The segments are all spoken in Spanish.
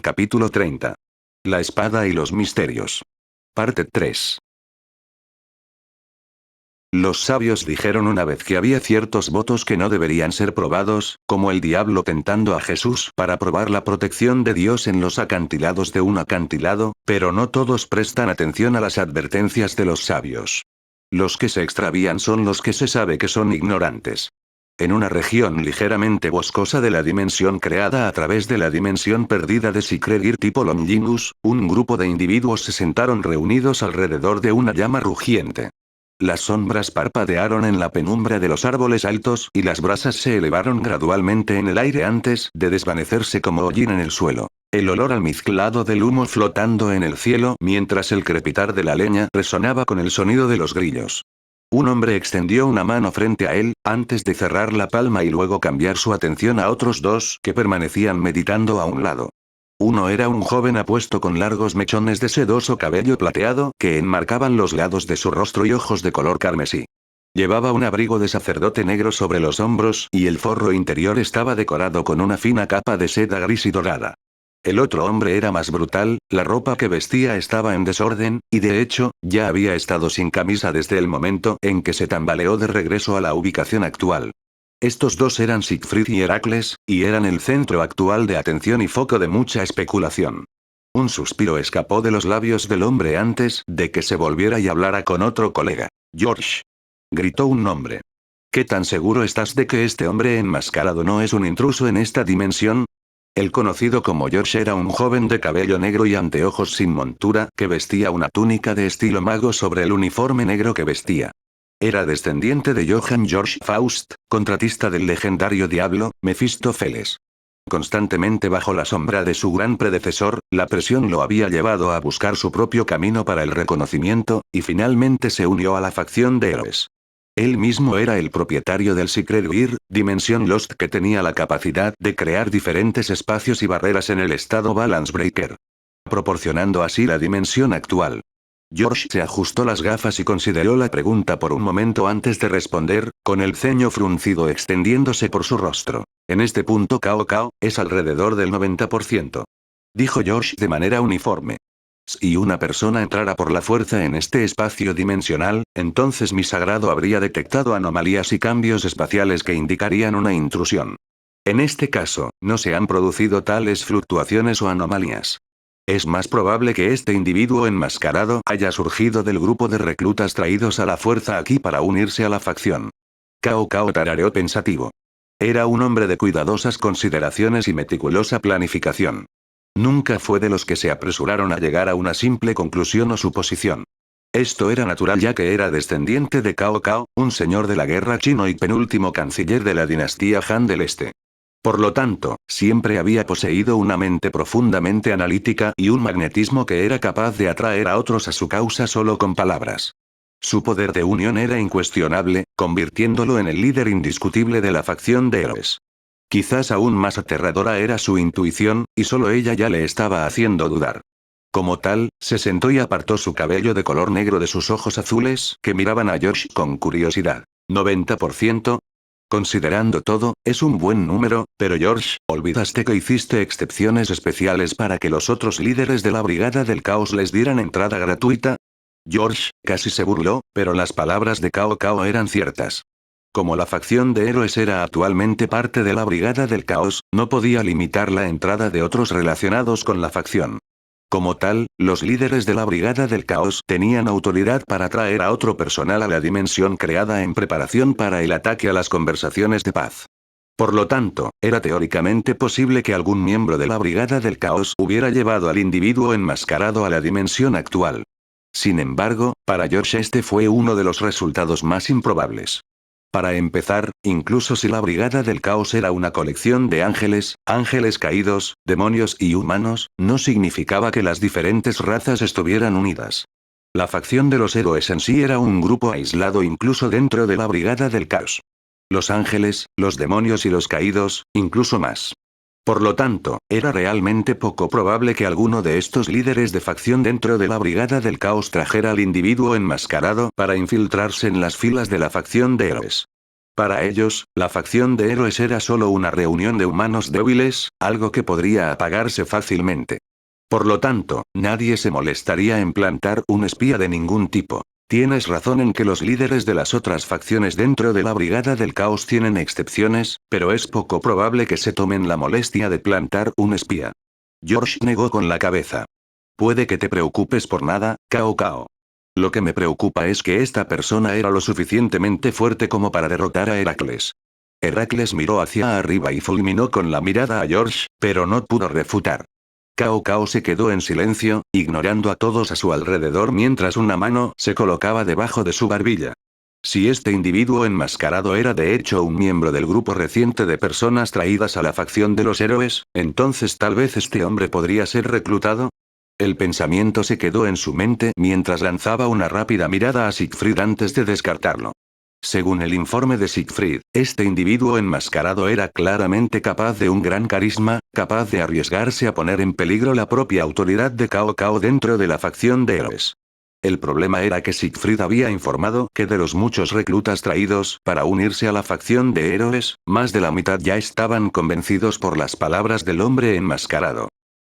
Capítulo 30. La espada y los misterios. Parte 3. Los sabios dijeron una vez que había ciertos votos que no deberían ser probados, como el diablo tentando a Jesús para probar la protección de Dios en los acantilados de un acantilado, pero no todos prestan atención a las advertencias de los sabios. Los que se extravían son los que se sabe que son ignorantes. En una región ligeramente boscosa de la dimensión creada a través de la dimensión perdida de Secret tipo Longinus, un grupo de individuos se sentaron reunidos alrededor de una llama rugiente. Las sombras parpadearon en la penumbra de los árboles altos y las brasas se elevaron gradualmente en el aire antes de desvanecerse como hollín en el suelo. El olor almizclado del humo flotando en el cielo mientras el crepitar de la leña resonaba con el sonido de los grillos. Un hombre extendió una mano frente a él, antes de cerrar la palma y luego cambiar su atención a otros dos que permanecían meditando a un lado. Uno era un joven apuesto con largos mechones de sedoso cabello plateado que enmarcaban los lados de su rostro y ojos de color carmesí. Llevaba un abrigo de sacerdote negro sobre los hombros y el forro interior estaba decorado con una fina capa de seda gris y dorada. El otro hombre era más brutal, la ropa que vestía estaba en desorden, y de hecho, ya había estado sin camisa desde el momento en que se tambaleó de regreso a la ubicación actual. Estos dos eran Siegfried y Heracles, y eran el centro actual de atención y foco de mucha especulación. Un suspiro escapó de los labios del hombre antes de que se volviera y hablara con otro colega. «George», gritó un nombre. «¿Qué tan seguro estás de que este hombre enmascarado no es un intruso en esta dimensión?» El conocido como George era un joven de cabello negro y anteojos sin montura que vestía una túnica de estilo mago sobre el uniforme negro que vestía. Era descendiente de Johann Georg Faust, contratista del legendario diablo, Mefistófeles. Constantemente bajo la sombra de su gran predecesor, la presión lo había llevado a buscar su propio camino para el reconocimiento, y finalmente se unió a la facción de héroes. Él mismo era el propietario del Secret dimensión Lost que tenía la capacidad de crear diferentes espacios y barreras en el estado Balance Breaker, proporcionando así la dimensión actual. George se ajustó las gafas y consideró la pregunta por un momento antes de responder, con el ceño fruncido extendiéndose por su rostro. En este punto Cao es alrededor del 90%. Dijo George de manera uniforme. Si una persona entrara por la fuerza en este espacio dimensional, entonces mi sagrado habría detectado anomalías y cambios espaciales que indicarían una intrusión. En este caso, no se han producido tales fluctuaciones o anomalías. Es más probable que este individuo enmascarado haya surgido del grupo de reclutas traídos a la fuerza aquí para unirse a la facción. Cao tarareó pensativo. Era un hombre de cuidadosas consideraciones y meticulosa planificación. Nunca fue de los que se apresuraron a llegar a una simple conclusión o suposición. Esto era natural ya que era descendiente de Cao, un señor de la guerra chino y penúltimo canciller de la dinastía Han del Este. Por lo tanto, siempre había poseído una mente profundamente analítica y un magnetismo que era capaz de atraer a otros a su causa solo con palabras. Su poder de unión era incuestionable, convirtiéndolo en el líder indiscutible de la facción de héroes. Quizás aún más aterradora era su intuición, y solo ella ya le estaba haciendo dudar. Como tal, se sentó y apartó su cabello de color negro de sus ojos azules, que miraban a George con curiosidad. 90%. Considerando todo, es un buen número, pero George, olvidaste que hiciste excepciones especiales para que los otros líderes de la Brigada del Caos les dieran entrada gratuita. George, casi se burló, pero las palabras de Cao eran ciertas. Como la facción de héroes era actualmente parte de la Brigada del Caos, no podía limitar la entrada de otros relacionados con la facción. Como tal, los líderes de la Brigada del Caos tenían autoridad para traer a otro personal a la dimensión creada en preparación para el ataque a las conversaciones de paz. Por lo tanto, era teóricamente posible que algún miembro de la Brigada del Caos hubiera llevado al individuo enmascarado a la dimensión actual. Sin embargo, para George este fue uno de los resultados más improbables. Para empezar, incluso si la Brigada del Caos era una colección de ángeles caídos, demonios y humanos, no significaba que las diferentes razas estuvieran unidas. La facción de los héroes en sí era un grupo aislado incluso dentro de la Brigada del Caos. Los ángeles, los demonios y los caídos, incluso más. Por lo tanto, era realmente poco probable que alguno de estos líderes de facción dentro de la Brigada del Caos trajera al individuo enmascarado para infiltrarse en las filas de la facción de héroes. Para ellos, la facción de héroes era solo una reunión de humanos débiles, algo que podría apagarse fácilmente. Por lo tanto, nadie se molestaría en plantar un espía de ningún tipo. Tienes razón en que los líderes de las otras facciones dentro de la Brigada del Caos tienen excepciones, pero es poco probable que se tomen la molestia de plantar un espía. George negó con la cabeza. Puede que te preocupes por nada, Cao Cao. Lo que me preocupa es que esta persona era lo suficientemente fuerte como para derrotar a Heracles. Heracles miró hacia arriba y fulminó con la mirada a George, pero no pudo refutar. Cao Cao se quedó en silencio, ignorando a todos a su alrededor mientras una mano se colocaba debajo de su barbilla. Si este individuo enmascarado era de hecho un miembro del grupo reciente de personas traídas a la facción de los héroes, entonces tal vez este hombre podría ser reclutado. El pensamiento se quedó en su mente mientras lanzaba una rápida mirada a Siegfried antes de descartarlo. Según el informe de Siegfried, este individuo enmascarado era claramente capaz de un gran carisma, capaz de arriesgarse a poner en peligro la propia autoridad de Cao Cao dentro de la facción de héroes. El problema era que Siegfried había informado que de los muchos reclutas traídos para unirse a la facción de héroes, más de la mitad ya estaban convencidos por las palabras del hombre enmascarado.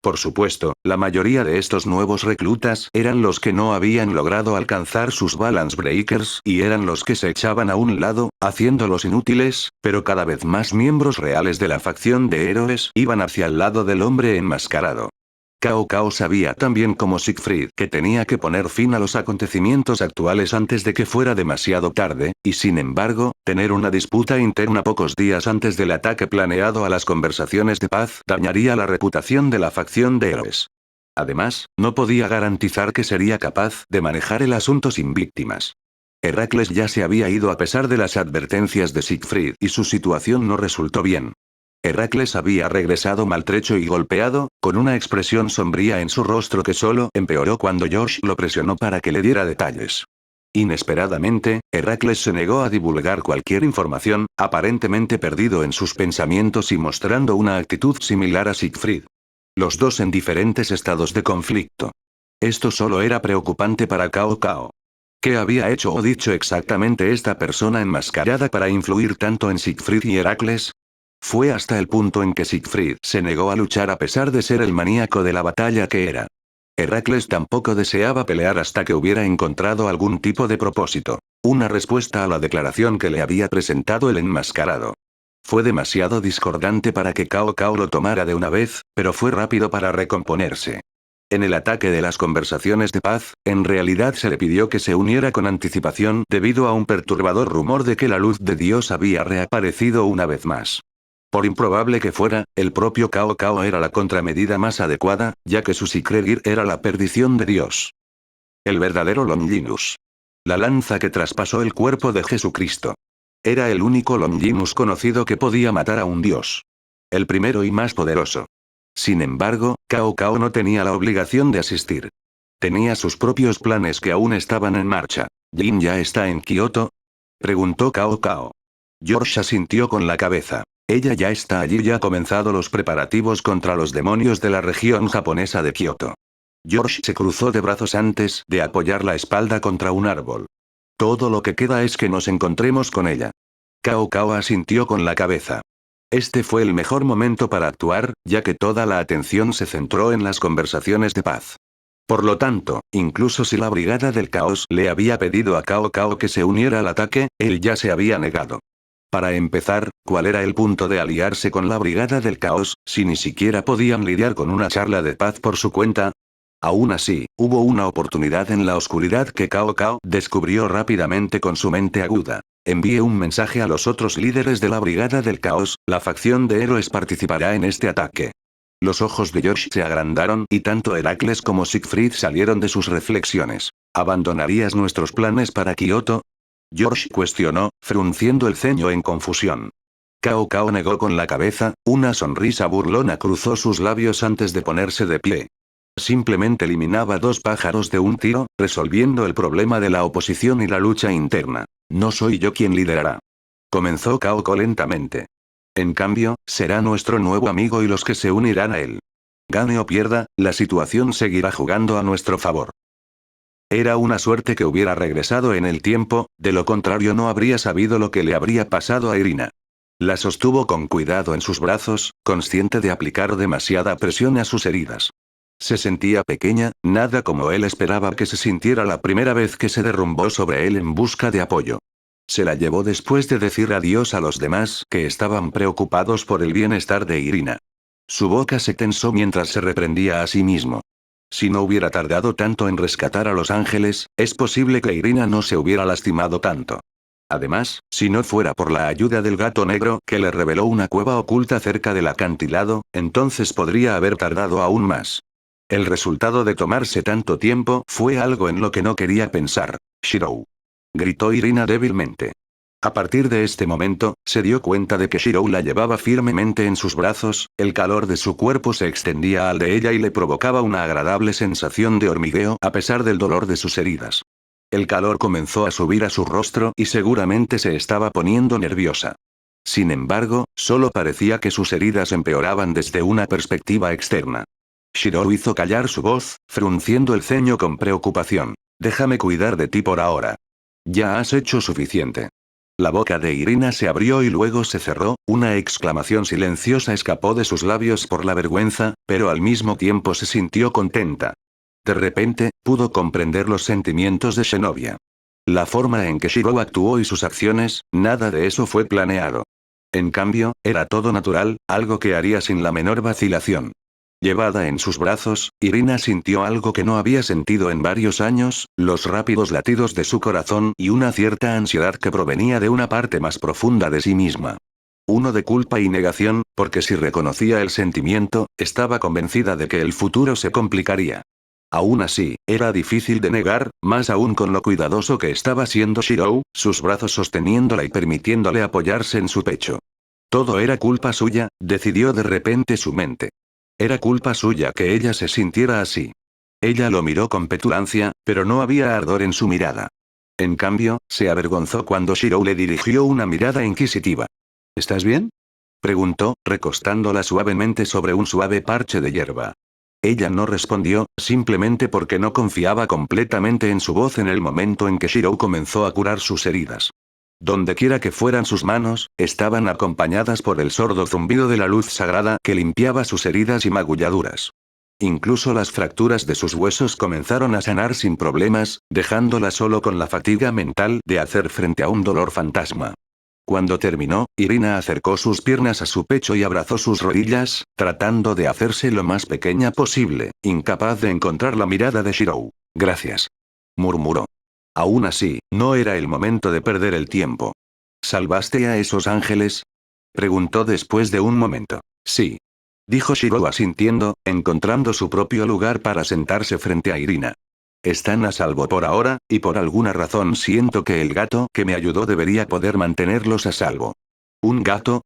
Por supuesto, la mayoría de estos nuevos reclutas eran los que no habían logrado alcanzar sus balance breakers y eran los que se echaban a un lado, haciéndolos inútiles, pero cada vez más miembros reales de la facción de héroes iban hacia el lado del hombre enmascarado. Cao Cao sabía también como Siegfried que tenía que poner fin a los acontecimientos actuales antes de que fuera demasiado tarde, y sin embargo, tener una disputa interna pocos días antes del ataque planeado a las conversaciones de paz dañaría la reputación de la facción de héroes. Además, no podía garantizar que sería capaz de manejar el asunto sin víctimas. Heracles ya se había ido a pesar de las advertencias de Siegfried y su situación no resultó bien. Heracles había regresado maltrecho y golpeado, con una expresión sombría en su rostro que solo empeoró cuando George lo presionó para que le diera detalles. Inesperadamente, Heracles se negó a divulgar cualquier información, aparentemente perdido en sus pensamientos y mostrando una actitud similar a Siegfried. Los dos en diferentes estados de conflicto. Esto solo era preocupante para Cao Cao. ¿Qué había hecho o dicho exactamente esta persona enmascarada para influir tanto en Siegfried y Heracles? Fue hasta el punto en que Siegfried se negó a luchar a pesar de ser el maníaco de la batalla que era. Heracles tampoco deseaba pelear hasta que hubiera encontrado algún tipo de propósito. Una respuesta a la declaración que le había presentado el enmascarado. Fue demasiado discordante para que Cao Cao lo tomara de una vez, pero fue rápido para recomponerse. En el ataque de las conversaciones de paz, en realidad se le pidió que se uniera con anticipación debido a un perturbador rumor de que la luz de Dios había reaparecido una vez más. Por improbable que fuera, el propio Cao Cao era la contramedida más adecuada, ya que su Sikregir era la perdición de Dios. El verdadero Longinus. La lanza que traspasó el cuerpo de Jesucristo. Era el único Longinus conocido que podía matar a un dios. El primero y más poderoso. Sin embargo, Cao Cao no tenía la obligación de asistir. Tenía sus propios planes que aún estaban en marcha. ¿Jin ya está en Kioto? Preguntó Cao Cao. George asintió con la cabeza. Ella ya está allí y ha comenzado los preparativos contra los demonios de la región japonesa de Kioto. George se cruzó de brazos antes de apoyar la espalda contra un árbol. Todo lo que queda es que nos encontremos con ella. Cao Cao asintió con la cabeza. Este fue el mejor momento para actuar, ya que toda la atención se centró en las conversaciones de paz. Por lo tanto, incluso si la Brigada del Caos le había pedido a Cao Cao que se uniera al ataque, él ya se había negado. Para empezar, ¿cuál era el punto de aliarse con la Brigada del Caos, si ni siquiera podían lidiar con una charla de paz por su cuenta? Aún así, hubo una oportunidad en la oscuridad que Cao Cao descubrió rápidamente con su mente aguda. Envíe un mensaje a los otros líderes de la Brigada del Caos, la facción de héroes participará en este ataque. Los ojos de George se agrandaron y tanto Heracles como Siegfried salieron de sus reflexiones. ¿Abandonarías nuestros planes para Kioto? George cuestionó, frunciendo el ceño en confusión. Cao Cao negó con la cabeza, una sonrisa burlona cruzó sus labios antes de ponerse de pie. Simplemente eliminaba dos pájaros de un tiro, resolviendo el problema de la oposición y la lucha interna. No soy yo quien liderará. Comenzó Cao Cao lentamente. En cambio, será nuestro nuevo amigo y los que se unirán a él. Gane o pierda, la situación seguirá jugando a nuestro favor. Era una suerte que hubiera regresado en el tiempo, de lo contrario no habría sabido lo que le habría pasado a Irina. La sostuvo con cuidado en sus brazos, consciente de aplicar demasiada presión a sus heridas. Se sentía pequeña, nada como él esperaba que se sintiera la primera vez que se derrumbó sobre él en busca de apoyo. Se la llevó después de decir adiós a los demás que estaban preocupados por el bienestar de Irina. Su boca se tensó mientras se reprendía a sí mismo. Si no hubiera tardado tanto en rescatar a los ángeles, es posible que Irina no se hubiera lastimado tanto. Además, si no fuera por la ayuda del gato negro que le reveló una cueva oculta cerca del acantilado, entonces podría haber tardado aún más. El resultado de tomarse tanto tiempo fue algo en lo que no quería pensar. Shirou. Gritó Irina débilmente. A partir de este momento, se dio cuenta de que Shirou la llevaba firmemente en sus brazos, el calor de su cuerpo se extendía al de ella y le provocaba una agradable sensación de hormigueo a pesar del dolor de sus heridas. El calor comenzó a subir a su rostro y seguramente se estaba poniendo nerviosa. Sin embargo, solo parecía que sus heridas empeoraban desde una perspectiva externa. Shirou hizo callar su voz, frunciendo el ceño con preocupación. Déjame cuidar de ti por ahora. Ya has hecho suficiente. La boca de Irina se abrió y luego se cerró, una exclamación silenciosa escapó de sus labios por la vergüenza, pero al mismo tiempo se sintió contenta. De repente, pudo comprender los sentimientos de Zenobia. La forma en que Shirou actuó y sus acciones, nada de eso fue planeado. En cambio, era todo natural, algo que haría sin la menor vacilación. Llevada en sus brazos, Irina sintió algo que no había sentido en varios años, los rápidos latidos de su corazón y una cierta ansiedad que provenía de una parte más profunda de sí misma. Uno de culpa y negación, porque si reconocía el sentimiento, estaba convencida de que el futuro se complicaría. Aún así, era difícil de negar, más aún con lo cuidadoso que estaba siendo Shirou, sus brazos sosteniéndola y permitiéndole apoyarse en su pecho. Todo era culpa suya, decidió de repente su mente. Era culpa suya que ella se sintiera así. Ella lo miró con petulancia, pero no había ardor en su mirada. En cambio, se avergonzó cuando Shirou le dirigió una mirada inquisitiva. ¿Estás bien?, preguntó, recostándola suavemente sobre un suave parche de hierba. Ella no respondió, simplemente porque no confiaba completamente en su voz en el momento en que Shirou comenzó a curar sus heridas. Dondequiera que fueran sus manos, estaban acompañadas por el sordo zumbido de la luz sagrada que limpiaba sus heridas y magulladuras. Incluso las fracturas de sus huesos comenzaron a sanar sin problemas, dejándola solo con la fatiga mental de hacer frente a un dolor fantasma. Cuando terminó, Irina acercó sus piernas a su pecho y abrazó sus rodillas, tratando de hacerse lo más pequeña posible, incapaz de encontrar la mirada de Shirou. Gracias, murmuró. Aún así, no era el momento de perder el tiempo. ¿Salvaste a esos ángeles?, preguntó después de un momento. Sí, dijo Shirou asintiendo, encontrando su propio lugar para sentarse frente a Irina. Están a salvo por ahora, y por alguna razón siento que el gato que me ayudó debería poder mantenerlos a salvo. ¿Un gato?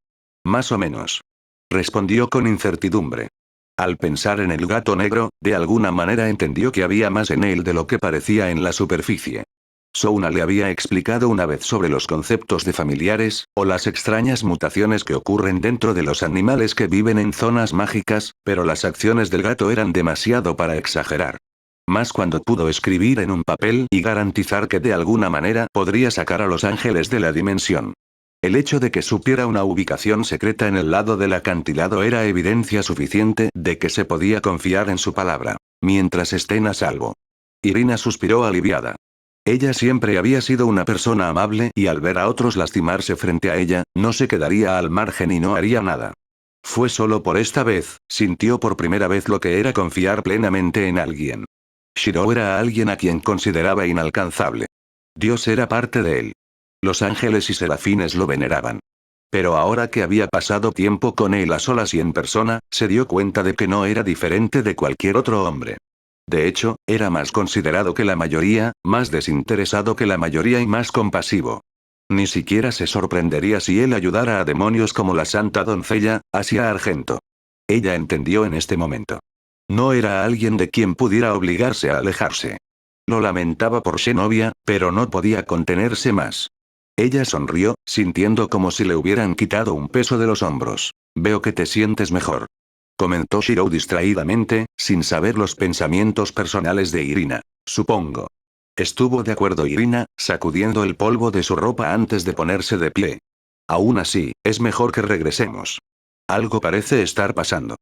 Más o menos. Respondió con incertidumbre. Al pensar en el gato negro, de alguna manera entendió que había más en él de lo que parecía en la superficie. Souna le había explicado una vez sobre los conceptos de familiares, o las extrañas mutaciones que ocurren dentro de los animales que viven en zonas mágicas, pero las acciones del gato eran demasiado para exagerar. Más cuando pudo escribir en un papel y garantizar que de alguna manera podría sacar a los ángeles de la dimensión. El hecho de que supiera una ubicación secreta en el lado del acantilado era evidencia suficiente de que se podía confiar en su palabra. Mientras estén a salvo. Irina suspiró aliviada. Ella siempre había sido una persona amable y al ver a otros lastimarse frente a ella, no se quedaría al margen y no haría nada. Fue solo por esta vez, sintió por primera vez lo que era confiar plenamente en alguien. Shirou era alguien a quien consideraba inalcanzable. Dios era parte de él. Los ángeles y serafines lo veneraban. Pero ahora que había pasado tiempo con él a solas y en persona, se dio cuenta de que no era diferente de cualquier otro hombre. De hecho, era más considerado que la mayoría, más desinteresado que la mayoría y más compasivo. Ni siquiera se sorprendería si él ayudara a demonios como la Santa Doncella, Asia Argento. Ella entendió en este momento. No era alguien de quien pudiera obligarse a alejarse. Lo lamentaba por Zenobia, pero no podía contenerse más. Ella sonrió, sintiendo como si le hubieran quitado un peso de los hombros. Veo que te sientes mejor, comentó Shirou distraídamente, sin saber los pensamientos personales de Irina. Supongo. Estuvo de acuerdo Irina, sacudiendo el polvo de su ropa antes de ponerse de pie. Aún así, es mejor que regresemos. Algo parece estar pasando.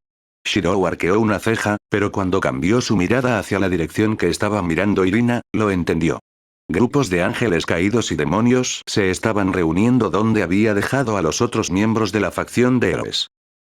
Shirou arqueó una ceja, pero cuando cambió su mirada hacia la dirección que estaba mirando Irina, lo entendió. Grupos de ángeles caídos y demonios se estaban reuniendo donde había dejado a los otros miembros de la facción de héroes.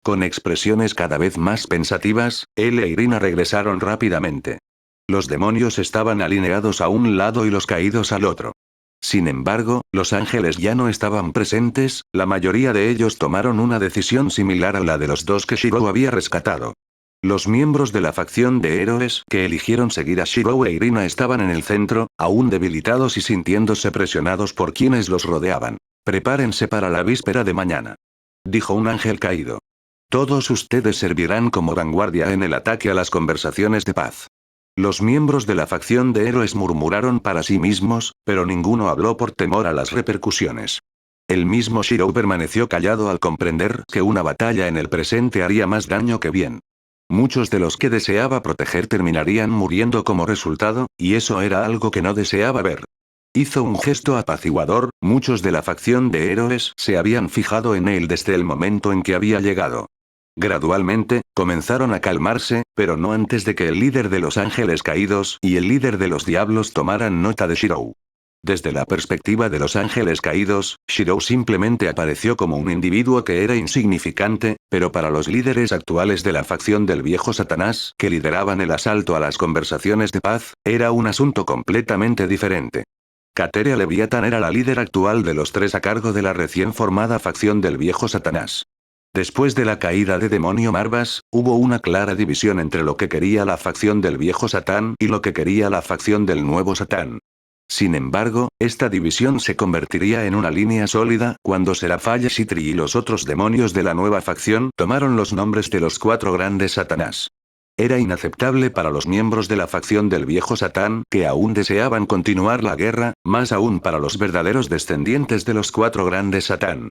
Con expresiones cada vez más pensativas, él e Irina regresaron rápidamente. Los demonios estaban alineados a un lado y los caídos al otro. Sin embargo, los ángeles ya no estaban presentes, la mayoría de ellos tomaron una decisión similar a la de los dos que Shirou había rescatado. Los miembros de la facción de héroes que eligieron seguir a Shirou e Irina estaban en el centro, aún debilitados y sintiéndose presionados por quienes los rodeaban. Prepárense para la víspera de mañana. Dijo un ángel caído. Todos ustedes servirán como vanguardia en el ataque a las conversaciones de paz. Los miembros de la facción de héroes murmuraron para sí mismos, pero ninguno habló por temor a las repercusiones. El mismo Shirou permaneció callado al comprender que una batalla en el presente haría más daño que bien. Muchos de los que deseaba proteger terminarían muriendo como resultado, y eso era algo que no deseaba ver. Hizo un gesto apaciguador, muchos de la facción de héroes se habían fijado en él desde el momento en que había llegado. Gradualmente, comenzaron a calmarse, pero no antes de que el líder de los ángeles caídos y el líder de los diablos tomaran nota de Shirou. Desde la perspectiva de los ángeles caídos, Shirou simplemente apareció como un individuo que era insignificante, pero para los líderes actuales de la facción del viejo Satanás, que lideraban el asalto a las conversaciones de paz, era un asunto completamente diferente. Kateria Leviathan era la líder actual de los tres a cargo de la recién formada facción del viejo Satanás. Después de la caída de Demonio Marvas, hubo una clara división entre lo que quería la facción del viejo Satán y lo que quería la facción del nuevo Satán. Sin embargo, esta división se convertiría en una línea sólida cuando Serafaya Shitri y los otros demonios de la nueva facción tomaron los nombres de los cuatro grandes Satanás. Era inaceptable para los miembros de la facción del viejo Satán que aún deseaban continuar la guerra, más aún para los verdaderos descendientes de los cuatro grandes Satán.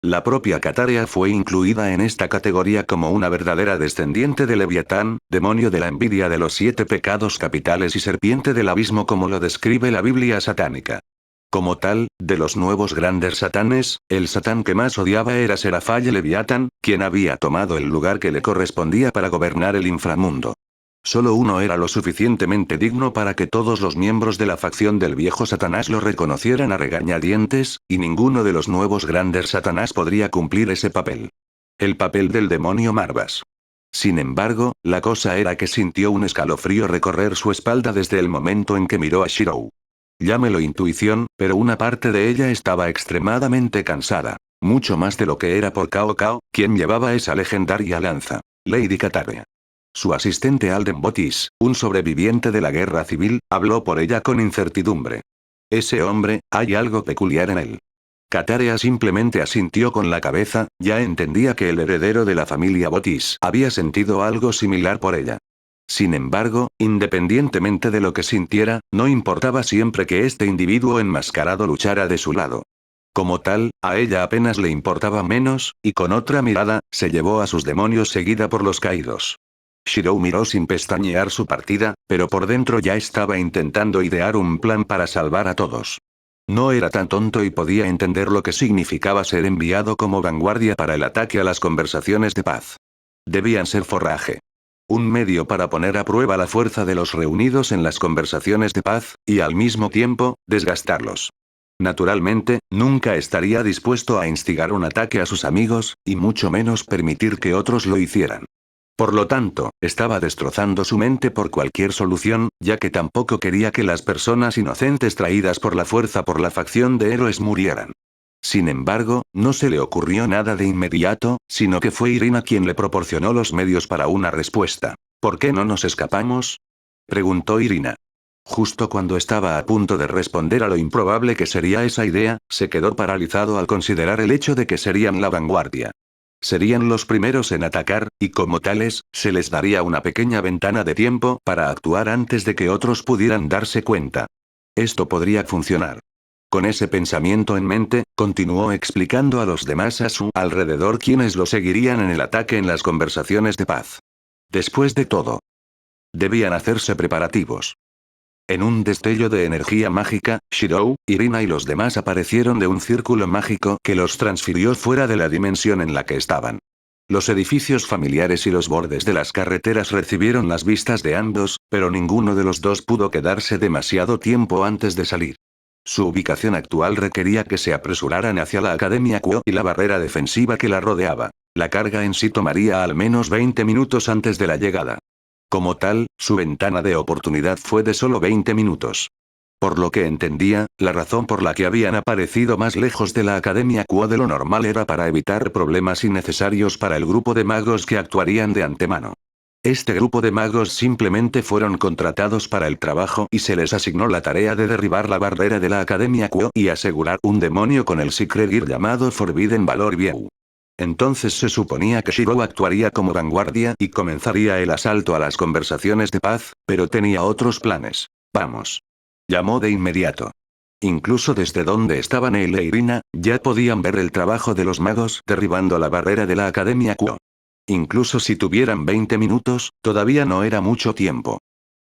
La propia Kateria fue incluida en esta categoría como una verdadera descendiente de Leviatán, demonio de la envidia de los 7 pecados capitales y serpiente del abismo como lo describe la Biblia satánica. Como tal, de los nuevos grandes satanes, el satán que más odiaba era Serafaya Leviatán, quien había tomado el lugar que le correspondía para gobernar el inframundo. Solo uno era lo suficientemente digno para que todos los miembros de la facción del viejo Satanás lo reconocieran a regañadientes, y ninguno de los nuevos grandes Satanás podría cumplir ese papel. El papel del demonio Marvas. Sin embargo, la cosa era que sintió un escalofrío recorrer su espalda desde el momento en que miró a Shirou. Llámelo intuición, pero una parte de ella estaba extremadamente cansada. Mucho más de lo que era por Cao Cao, quien llevaba esa legendaria lanza. Lady Kateria. Su asistente Alden Botis, un sobreviviente de la guerra civil, habló por ella con incertidumbre. Ese hombre, hay algo peculiar en él. Kateria simplemente asintió con la cabeza, ya entendía que el heredero de la familia Botis había sentido algo similar por ella. Sin embargo, independientemente de lo que sintiera, no importaba siempre que este individuo enmascarado luchara de su lado. Como tal, a ella apenas le importaba menos, y con otra mirada, se llevó a sus demonios seguida por los caídos. Shirou miró sin pestañear su partida, pero por dentro ya estaba intentando idear un plan para salvar a todos. No era tan tonto y podía entender lo que significaba ser enviado como vanguardia para el ataque a las conversaciones de paz. Debían ser forraje. Un medio para poner a prueba la fuerza de los reunidos en las conversaciones de paz, y al mismo tiempo, desgastarlos. Naturalmente, nunca estaría dispuesto a instigar un ataque a sus amigos, y mucho menos permitir que otros lo hicieran. Por lo tanto, estaba destrozando su mente por cualquier solución, ya que tampoco quería que las personas inocentes traídas por la fuerza por la facción de héroes murieran. Sin embargo, no se le ocurrió nada de inmediato, sino que fue Irina quien le proporcionó los medios para una respuesta. ¿Por qué no nos escapamos?, preguntó Irina. Justo cuando estaba a punto de responder a lo improbable que sería esa idea, se quedó paralizado al considerar el hecho de que serían la vanguardia. Serían los primeros en atacar, y como tales, se les daría una pequeña ventana de tiempo para actuar antes de que otros pudieran darse cuenta. Esto podría funcionar. Con ese pensamiento en mente, continuó explicando a los demás a su alrededor quienes lo seguirían en el ataque en las conversaciones de paz. Después de todo, debían hacerse preparativos. En un destello de energía mágica, Shirou, Irina y los demás aparecieron de un círculo mágico que los transfirió fuera de la dimensión en la que estaban. Los edificios familiares y los bordes de las carreteras recibieron las vistas de ambos, pero ninguno de los dos pudo quedarse demasiado tiempo antes de salir. Su ubicación actual requería que se apresuraran hacia la Academia Kuo y la barrera defensiva que la rodeaba. La carga en sí tomaría al menos 20 minutos antes de la llegada. Como tal, su ventana de oportunidad fue de solo 20 minutos. Por lo que entendía, la razón por la que habían aparecido más lejos de la Academia Kuo de lo normal era para evitar problemas innecesarios para el grupo de magos que actuarían de antemano. Este grupo de magos simplemente fueron contratados para el trabajo y se les asignó la tarea de derribar la barrera de la Academia Kuo y asegurar un demonio con el Secret Gear llamado Forbidden Valor View. Entonces se suponía que Shirou actuaría como vanguardia y comenzaría el asalto a las conversaciones de paz, pero tenía otros planes. Vamos. Llamó de inmediato. Incluso desde donde estaban él e Irina, ya podían ver el trabajo de los magos derribando la barrera de la Academia Kuo. Incluso si tuvieran 20 minutos, todavía no era mucho tiempo.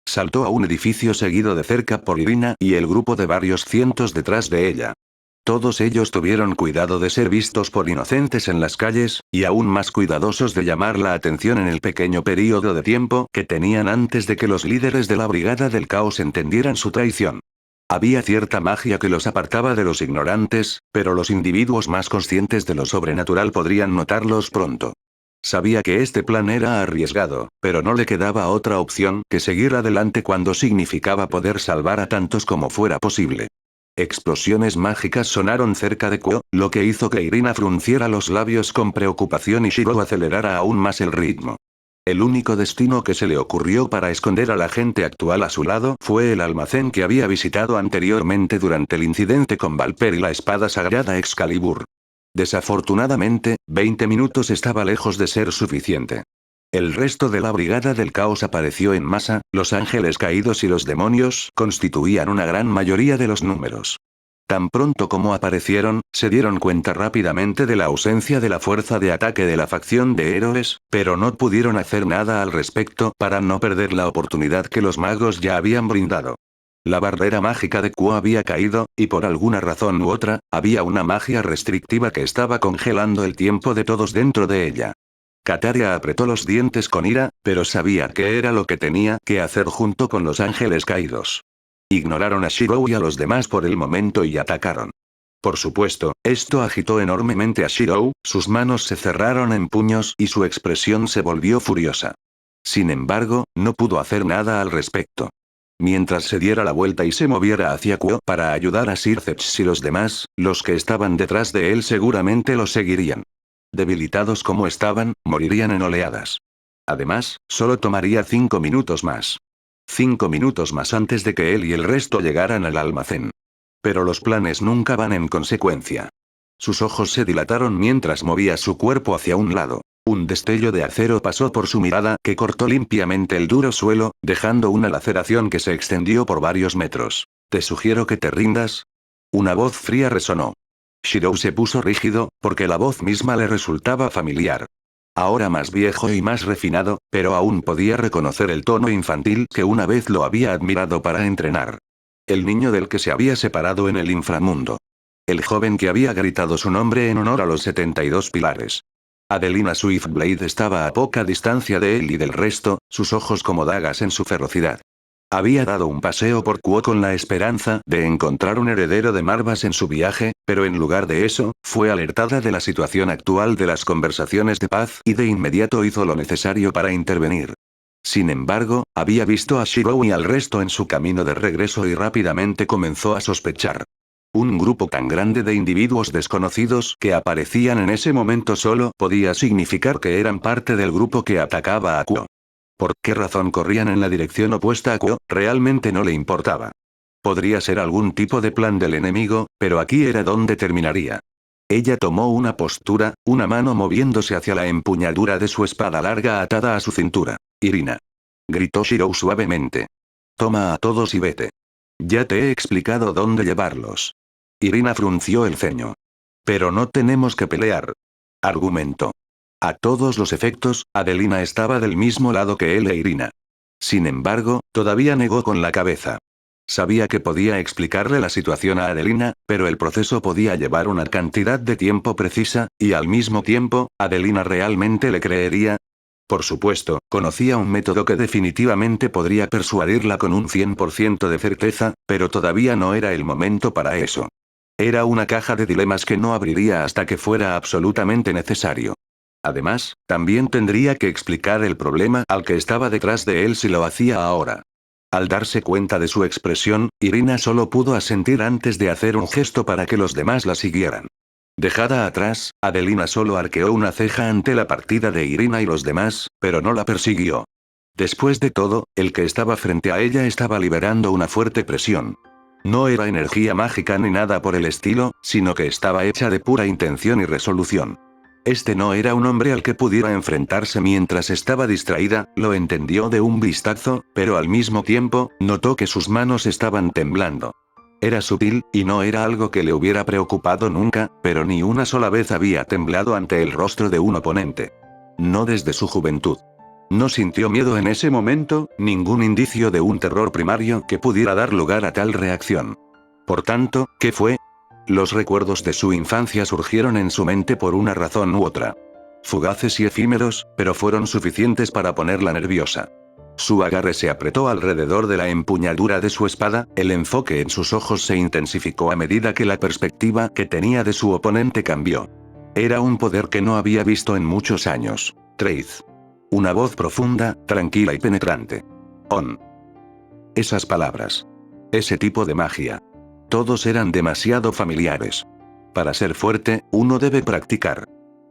Saltó a un edificio seguido de cerca por Irina y el grupo de varios cientos detrás de ella. Todos ellos tuvieron cuidado de ser vistos por inocentes en las calles, y aún más cuidadosos de llamar la atención en el pequeño período de tiempo que tenían antes de que los líderes de la Brigada del Caos entendieran su traición. Había cierta magia que los apartaba de los ignorantes, pero los individuos más conscientes de lo sobrenatural podrían notarlos pronto. Sabía que este plan era arriesgado, pero no le quedaba otra opción que seguir adelante cuando significaba poder salvar a tantos como fuera posible. Explosiones mágicas sonaron cerca de Kuo, lo que hizo que Irina frunciera los labios con preocupación y Shirou acelerara aún más el ritmo. El único destino que se le ocurrió para esconder a la gente actual a su lado fue el almacén que había visitado anteriormente durante el incidente con Valper y la espada sagrada Excalibur. Desafortunadamente, 20 minutos estaba lejos de ser suficiente. El resto de la Brigada del Caos apareció en masa, los ángeles caídos y los demonios constituían una gran mayoría de los números. Tan pronto como aparecieron, se dieron cuenta rápidamente de la ausencia de la fuerza de ataque de la facción de héroes, pero no pudieron hacer nada al respecto para no perder la oportunidad que los magos ya habían brindado. La barrera mágica de Kuo había caído, y por alguna razón u otra, había una magia restrictiva que estaba congelando el tiempo de todos dentro de ella. Kataria apretó los dientes con ira, pero sabía que era lo que tenía que hacer junto con los ángeles caídos. Ignoraron a Shirou y a los demás por el momento y atacaron. Por supuesto, esto agitó enormemente a Shirou, sus manos se cerraron en puños y su expresión se volvió furiosa. Sin embargo, no pudo hacer nada al respecto. Mientras se diera la vuelta y se moviera hacia Kuo para ayudar a Sir Zephyr y los demás, los que estaban detrás de él seguramente lo seguirían. Debilitados como estaban, morirían en oleadas. Además, solo tomaría 5 minutos más. 5 minutos más antes de que él y el resto llegaran al almacén. Pero los planes nunca van en consecuencia. Sus ojos se dilataron mientras movía su cuerpo hacia un lado. Un destello de acero pasó por su mirada que cortó limpiamente el duro suelo, dejando una laceración que se extendió por varios metros. «Te sugiero que te rindas». Una voz fría resonó. Shirou se puso rígido, porque la voz misma le resultaba familiar. Ahora más viejo y más refinado, pero aún podía reconocer el tono infantil que una vez lo había admirado para entrenar. El niño del que se había separado en el inframundo. El joven que había gritado su nombre en honor a los 72 pilares. Adelina Swiftblade estaba a poca distancia de él y del resto, sus ojos como dagas en su ferocidad. Había dado un paseo por Kuo con la esperanza de encontrar un heredero de Marvas en su viaje, pero en lugar de eso, fue alertada de la situación actual de las conversaciones de paz y de inmediato hizo lo necesario para intervenir. Sin embargo, había visto a Shirou y al resto en su camino de regreso y rápidamente comenzó a sospechar. Un grupo tan grande de individuos desconocidos que aparecían en ese momento solo podía significar que eran parte del grupo que atacaba a Kuo. ¿Por qué razón corrían en la dirección opuesta a Kuo? Realmente no le importaba. Podría ser algún tipo de plan del enemigo, pero aquí era donde terminaría. Ella tomó una postura, una mano moviéndose hacia la empuñadura de su espada larga atada a su cintura. «Irina», gritó Shirou suavemente. «Toma a todos y vete. Ya te he explicado dónde llevarlos». Irina frunció el ceño. «Pero no tenemos que pelear», argumentó. A todos los efectos, Adelina estaba del mismo lado que él e Irina. Sin embargo, todavía negó con la cabeza. Sabía que podía explicarle la situación a Adelina, pero el proceso podía llevar una cantidad de tiempo precisa, y al mismo tiempo, ¿Adelina realmente le creería? Por supuesto, conocía un método que definitivamente podría persuadirla con un 100% de certeza, pero todavía no era el momento para eso. Era una caja de dilemas que no abriría hasta que fuera absolutamente necesario. Además, también tendría que explicar el problema al que estaba detrás de él si lo hacía ahora. Al darse cuenta de su expresión, Irina solo pudo asentir antes de hacer un gesto para que los demás la siguieran. Dejada atrás, Adelina solo arqueó una ceja ante la partida de Irina y los demás, pero no la persiguió. Después de todo, el que estaba frente a ella estaba liberando una fuerte presión. No era energía mágica ni nada por el estilo, sino que estaba hecha de pura intención y resolución. Este no era un hombre al que pudiera enfrentarse mientras estaba distraída, lo entendió de un vistazo, pero al mismo tiempo, notó que sus manos estaban temblando. Era sutil, y no era algo que le hubiera preocupado nunca, pero ni una sola vez había temblado ante el rostro de un oponente. No desde su juventud. No sintió miedo en ese momento, ningún indicio de un terror primario que pudiera dar lugar a tal reacción. Por tanto, ¿qué fue? Los recuerdos de su infancia surgieron en su mente por una razón u otra. Fugaces y efímeros, pero fueron suficientes para ponerla nerviosa. Su agarre se apretó alrededor de la empuñadura de su espada, el enfoque en sus ojos se intensificó a medida que la perspectiva que tenía de su oponente cambió. Era un poder que no había visto en muchos años. Trace. Una voz profunda, tranquila y penetrante. On. Esas palabras. Ese tipo de magia. Todos eran demasiado familiares. Para ser fuerte, uno debe practicar.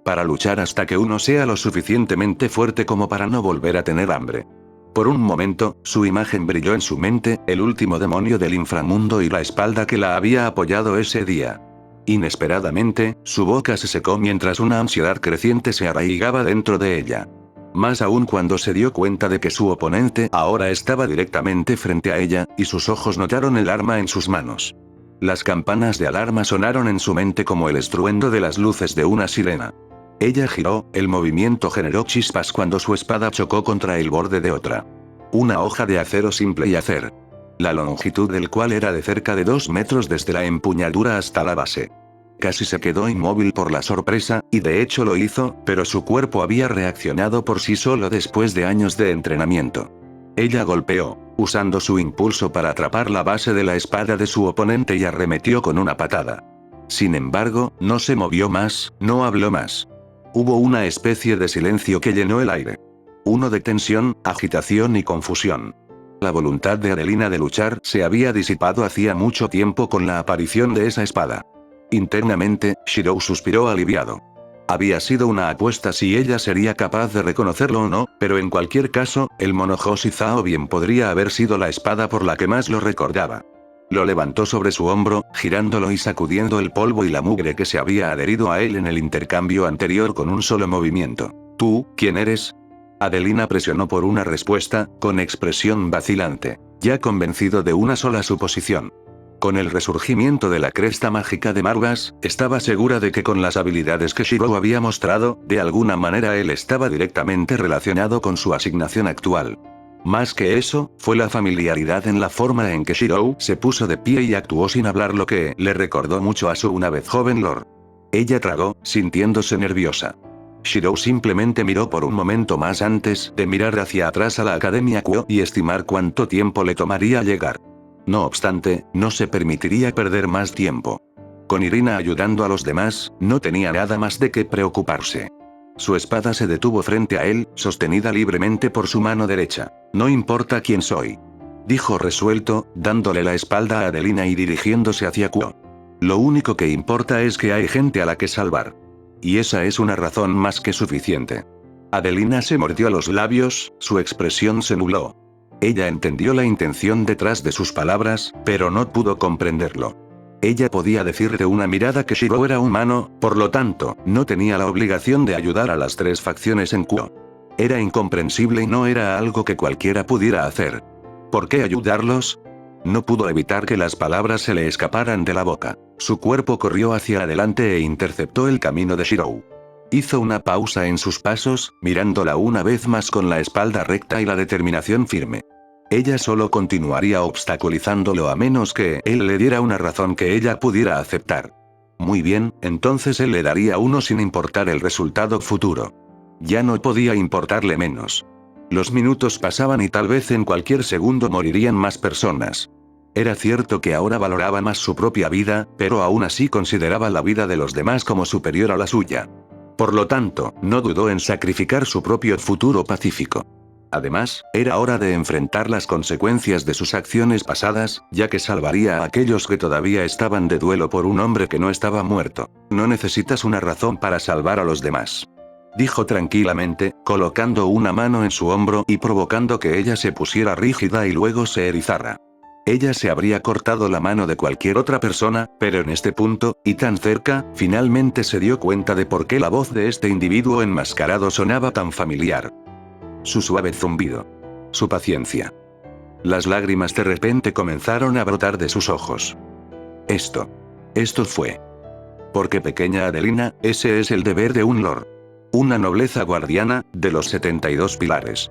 Para luchar hasta que uno sea lo suficientemente fuerte como para no volver a tener hambre. Por un momento, su imagen brilló en su mente, el último demonio del inframundo y la espalda que la había apoyado ese día. Inesperadamente, su boca se secó mientras una ansiedad creciente se arraigaba dentro de ella. Más aún cuando se dio cuenta de que su oponente ahora estaba directamente frente a ella, y sus ojos notaron el arma en sus manos. Las campanas de alarma sonaron en su mente como el estruendo de las luces de una sirena. Ella giró, el movimiento generó chispas cuando su espada chocó contra el borde de otra. Una hoja de acero simple y acer. La longitud del cual era de cerca de 2 metros desde la empuñadura hasta la base. Casi se quedó inmóvil por la sorpresa, y de hecho lo hizo, pero su cuerpo había reaccionado por sí solo después de años de entrenamiento. Ella golpeó, usando su impulso para atrapar la base de la espada de su oponente y arremetió con una patada. Sin embargo, no se movió más, no habló más. Hubo una especie de silencio que llenó el aire. Uno de tensión, agitación y confusión. La voluntad de Adelina de luchar se había disipado hacía mucho tiempo con la aparición de esa espada. Internamente, Shirou suspiró aliviado. Había sido una apuesta si ella sería capaz de reconocerlo o no, pero en cualquier caso, el Monohoshi Zao bien podría haber sido la espada por la que más lo recordaba. Lo levantó sobre su hombro, girándolo y sacudiendo el polvo y la mugre que se había adherido a él en el intercambio anterior con un solo movimiento. ¿Tú, quién eres? Adelina presionó por una respuesta, con expresión vacilante, ya convencido de una sola suposición. Con el resurgimiento de la cresta mágica de Margas, estaba segura de que con las habilidades que Shirou había mostrado, de alguna manera él estaba directamente relacionado con su asignación actual. Más que eso, fue la familiaridad en la forma en que Shirou se puso de pie y actuó sin hablar lo que le recordó mucho a su una vez joven Lord. Ella tragó, sintiéndose nerviosa. Shirou simplemente miró por un momento más antes de mirar hacia atrás a la Academia Kuo y estimar cuánto tiempo le tomaría llegar. No obstante, no se permitiría perder más tiempo. Con Irina ayudando a los demás, no tenía nada más de qué preocuparse. Su espada se detuvo frente a él, sostenida libremente por su mano derecha. No importa quién soy. Dijo resuelto, dándole la espalda a Adelina y dirigiéndose hacia Kuo. Lo único que importa es que hay gente a la que salvar. Y esa es una razón más que suficiente. Adelina se mordió los labios, su expresión se nubló. Ella entendió la intención detrás de sus palabras, pero no pudo comprenderlo. Ella podía decir de una mirada que Shirou era humano, por lo tanto, no tenía la obligación de ayudar a las 3 facciones en Kuo. Era incomprensible y no era algo que cualquiera pudiera hacer. ¿Por qué ayudarlos? No pudo evitar que las palabras se le escaparan de la boca. Su cuerpo corrió hacia adelante e interceptó el camino de Shirou. Hizo una pausa en sus pasos, mirándola una vez más con la espalda recta y la determinación firme. Ella solo continuaría obstaculizándolo a menos que él le diera una razón que ella pudiera aceptar. Muy bien, entonces él le daría uno sin importar el resultado futuro. Ya no podía importarle menos. Los minutos pasaban y tal vez en cualquier segundo morirían más personas. Era cierto que ahora valoraba más su propia vida, pero aún así consideraba la vida de los demás como superior a la suya. Por lo tanto, no dudó en sacrificar su propio futuro pacífico. Además, era hora de enfrentar las consecuencias de sus acciones pasadas, ya que salvaría a aquellos que todavía estaban de duelo por un hombre que no estaba muerto. No necesitas una razón para salvar a los demás, dijo tranquilamente, colocando una mano en su hombro y provocando que ella se pusiera rígida y luego se erizara. Ella se habría cortado la mano de cualquier otra persona, pero en este punto, y tan cerca, finalmente se dio cuenta de por qué la voz de este individuo enmascarado sonaba tan familiar. Su suave zumbido. Su paciencia. Las lágrimas de repente comenzaron a brotar de sus ojos. Esto fue. Porque pequeña Adelina, ese es el deber de un lord. Una nobleza guardiana, de los 72 pilares.